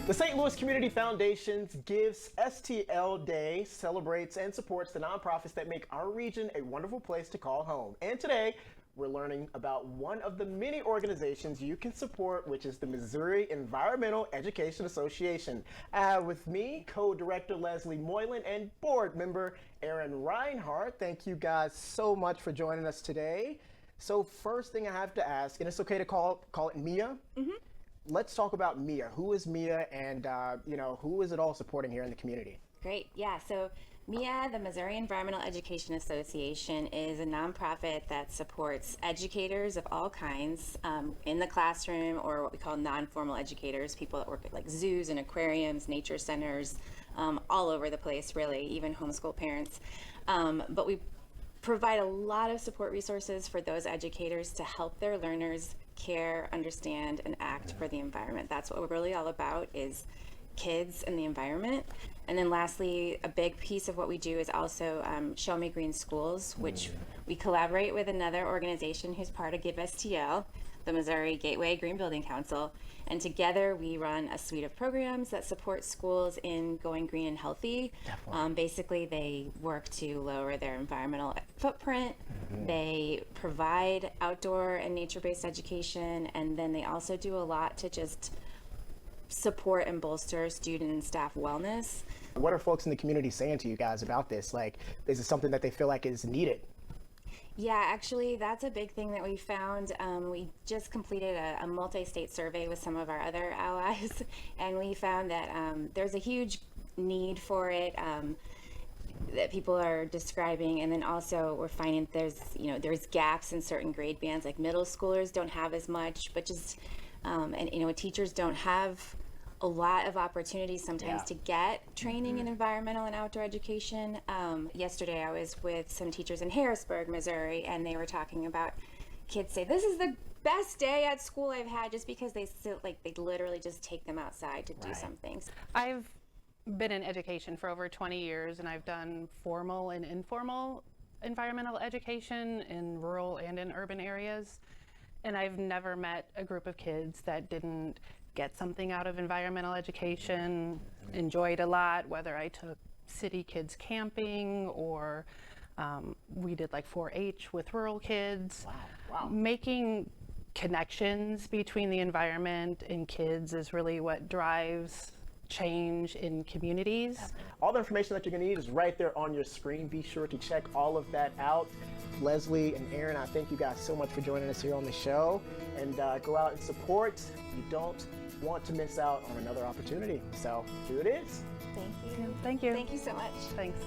The St. Louis Community Foundation's Gives STL Day celebrates and supports the nonprofits that make our region a wonderful place to call home. And today, we're learning about one of the many organizations you can support, which is the Missouri Environmental Education Association. With me, co-director Leslie Moylan and board member Aaron Reinhardt. Thank you guys so much for joining us today. So first thing I have to ask, and it's okay to call it MIA. Let's talk about MIA. Who is MIA, and who is it all supporting here in the community? Great. Yeah. So MIA, the Missouri Environmental Education Association, is a nonprofit that supports educators of all kinds in the classroom, or what we call non-formal educators, people that work at like zoos and aquariums, nature centers, all over the place, really, even homeschool parents. But we provide a lot of support resources for those educators to help their learners care, understand, and act for the environment. That's what we're really all about, is kids and the environment. And then lastly, a big piece of what we do is also Show Me Green Schools, which we collaborate with another organization who's part of Give STL, the Missouri Gateway Green Building Council. And together we run a suite of programs that support schools in going green and healthy. Basically, they work to lower their environmental footprint. They provide outdoor and nature-based education, and then they also do a lot to just support and bolster student and staff wellness. What are folks in the community saying to you guys about this? Like, is it something that they feel like is needed? Yeah, actually, that's a big thing that we found. We just completed a multi-state survey with some of our other allies, and we found that there's a huge need for it that people are describing. And then also we're finding there's gaps in certain grade bands, like middle schoolers don't have as much, but just, teachers don't have a lot of opportunities sometimes to get training in environmental and outdoor education. Yesterday I was with some teachers in Harrisburg, Missouri, and they were talking about kids say, this is the best day at school I've had, just because they literally just take them outside to do some things. I've been in education for over 20 years, and I've done formal and informal environmental education in rural and in urban areas. And I've never met a group of kids that didn't get something out of environmental education, enjoyed a lot, whether I took city kids camping or we did like 4-H with rural kids. Wow. Making connections between the environment and kids is really what drives change in communities. All the information that you're going to need is right there on your screen. Be sure to check all of that out. Leslie and Aaron, I thank you guys so much for joining us here on the show. And go out and support. You don't want to miss out on another opportunity. So here it is. Thank you. Thank you. Thank you so much. Thanks.